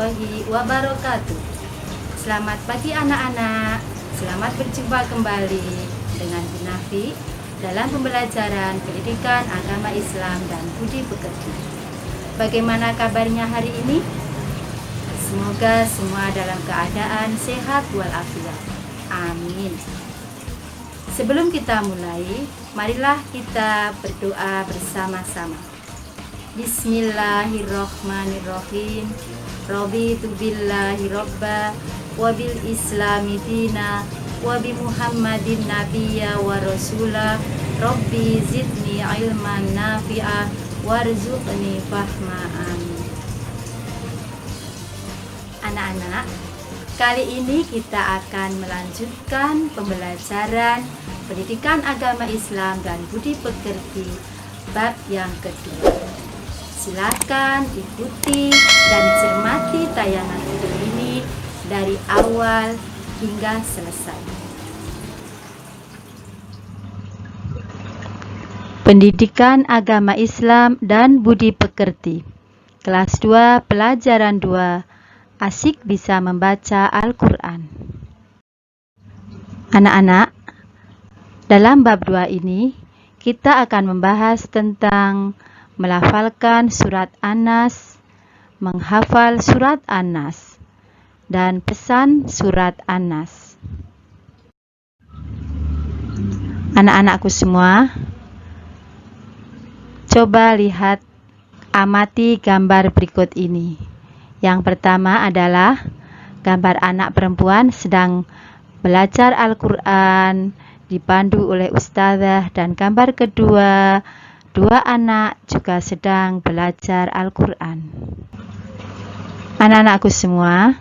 warahmatullahi wabarakatuh. Selamat pagi anak-anak. Selamat berjumpa kembali dengan Bu Nafi dalam pembelajaran pendidikan agama Islam dan budi pekerti. Bagaimana kabarnya hari ini? Semoga semua dalam keadaan sehat walafiat. Amin. Sebelum kita mulai, marilah kita berdoa bersama-sama. Bismillahirrahmanirrahim. Raditu billahi robba wa bil islami dina wa bi Muhammadin nabiyya wa rasula. Rabbi zidni ilman nafi'a warzuqni fahma. Amin. Anak-anak, kali ini kita akan melanjutkan pembelajaran pendidikan agama Islam dan budi pekerti bab yang kedua. Silakan ikuti dan cermati tayangan video ini dari awal hingga selesai. Pendidikan agama Islam dan budi pekerti. Kelas 2, pelajaran 2. Asik bisa membaca Al-Quran. Anak-anak, dalam bab 2 ini kita akan membahas tentang melafalkan surat An-Nas, menghafal surat An-Nas, dan pesan surat An-Nas. Anak-anakku semua, coba lihat, amati gambar berikut ini. Yang pertama adalah gambar anak perempuan sedang belajar Al-Quran, dipandu oleh ustazah, dan gambar kedua, dua anak juga sedang belajar Al-Quran. Anak-anakku semua,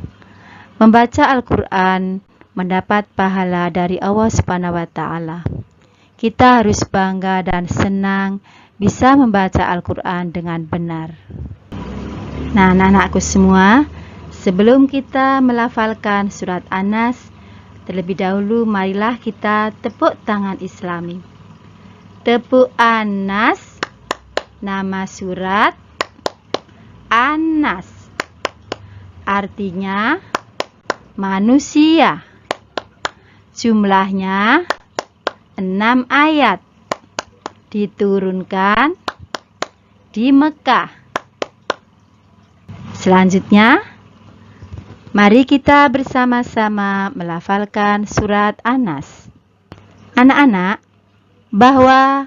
membaca Al-Quran mendapat pahala dari Allah Subhanahu wa Ta'ala. Kita harus bangga dan senang bisa membaca Al-Quran dengan benar. Nah, anak-anakku semua, sebelum kita melafalkan surat An-Nas, terlebih dahulu marilah kita tepuk tangan Islami. Tepuk An-Nas, nama surat An-Nas. Artinya manusia. Jumlahnya 6 ayat. Diturunkan di Mekah. Selanjutnya, mari kita bersama-sama melafalkan surat An-Nas. Anak-anak, bahwa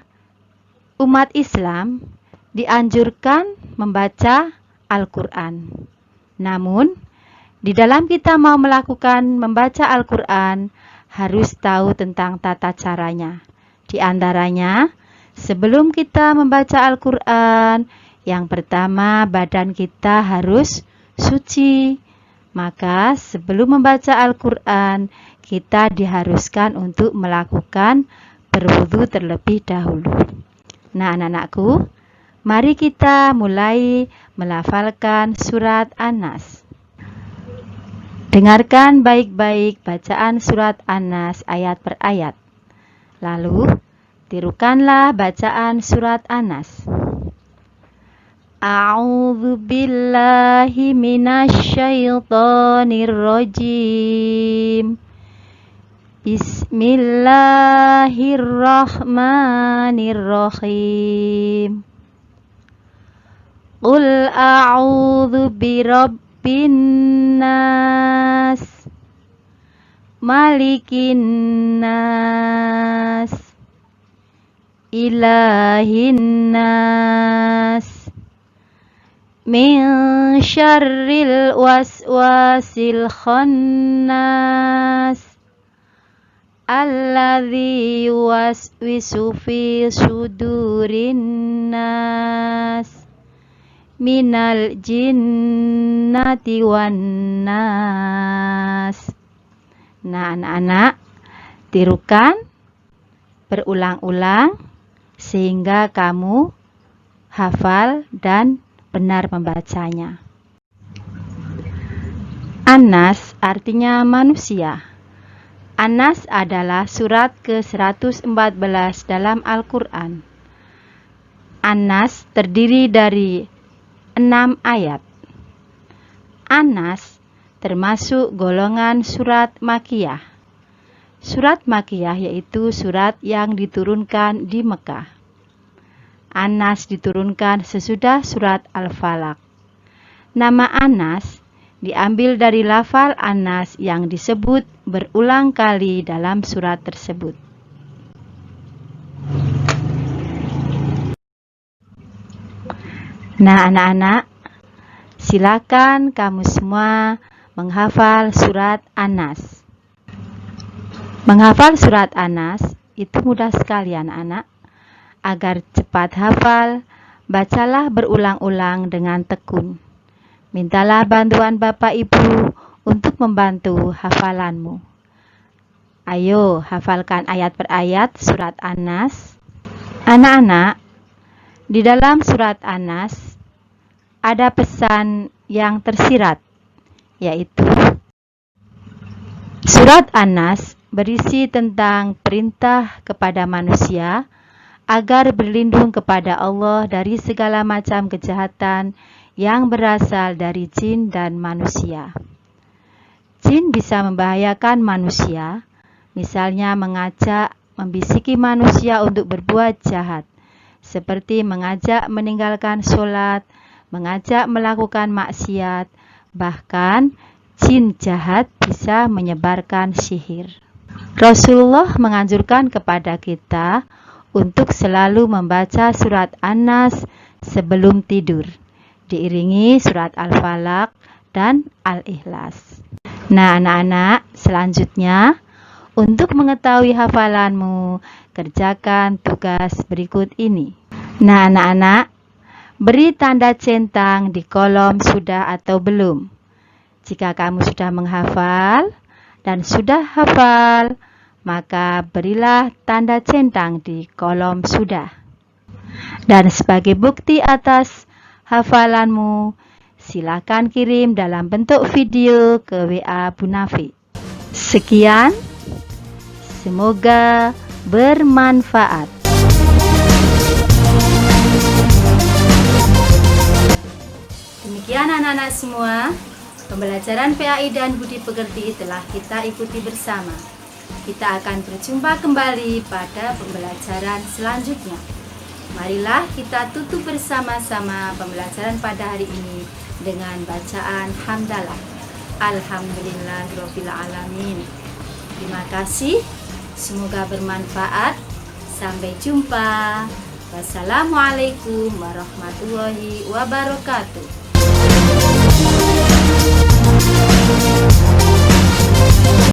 umat Islam dianjurkan membaca Al-Quran. Namun, di dalam kita mau melakukan membaca Al-Quran, harus tahu tentang tata caranya. Di antaranya, sebelum kita membaca Al-Quran, yang pertama, badan kita harus suci. Maka sebelum membaca Al-Quran, kita diharuskan untuk melakukan berwudu terlebih dahulu. Nah, anak-anakku, mari kita mulai melafalkan surat An-Nas. Dengarkan baik-baik bacaan surat An-Nas ayat per ayat. Lalu, tirukanlah bacaan surat An-Nas. A'udzu billahi minasyaitonir rajim. Bismillahirrahmanirrahim. Qul a'udzu birabbin nas, malikin nas, ilahin nas, min syarril waswasil khannas, alladzi yuwaswisu fi sudurin nas, minal jinnati wan nas. Nah, anak-anak, tirukan berulang-ulang sehingga kamu hafal dan benar membacanya. An-Nas artinya manusia. An-Nas adalah surat ke-114 dalam Al-Quran. An-Nas terdiri dari 6 ayat. An-Nas termasuk golongan surat Makkiyah. Surat Makkiyah yaitu surat yang diturunkan di Mekah. An-Nas diturunkan sesudah surat Al-Falaq. Nama An-Nas diambil dari lafal An-Nas yang disebut berulang kali dalam surat tersebut. Nah, anak-anak, silakan kamu semua menghafal surat An-Nas. Menghafal surat An-Nas itu mudah sekali, anak-anak. Agar cepat hafal, bacalah berulang-ulang dengan tekun. Mintalah bantuan Bapak Ibu untuk membantu hafalanmu. Ayo, hafalkan ayat per ayat surat An-Nas. Anak-anak, di dalam surat An-Nas ada pesan yang tersirat, yaitu surat An-Nas berisi tentang perintah kepada manusia agar berlindung kepada Allah dari segala macam kejahatan yang berasal dari jin dan manusia. Jin bisa membahayakan manusia, misalnya mengajak, membisiki manusia untuk berbuat jahat, seperti mengajak meninggalkan sholat, mengajak melakukan maksiat, bahkan jin jahat bisa menyebarkan sihir. Rasulullah menganjurkan kepada kita untuk selalu membaca surat An-Nas sebelum tidur, diiringi surat Al-Falaq dan Al-Ikhlas. Nah, anak-anak, selanjutnya untuk mengetahui hafalanmu, kerjakan tugas berikut ini. Nah, anak-anak, beri tanda centang di kolom sudah atau belum. Jika kamu sudah menghafal dan sudah hafal, maka berilah tanda centang di kolom sudah. Dan sebagai bukti atas hafalanmu, silakan kirim dalam bentuk video ke WA Bu Nafi. Sekian, semoga bermanfaat. Demikian anak-anak semua, pembelajaran PAI dan Budi Pekerti telah kita ikuti bersama. Kita akan berjumpa kembali pada pembelajaran selanjutnya. Marilah kita tutup bersama-sama pembelajaran pada hari ini dengan bacaan hamdalah. Alhamdulillahirabbil alamin. Terima kasih, semoga bermanfaat. Sampai jumpa. Wassalamualaikum warahmatullahi wabarakatuh.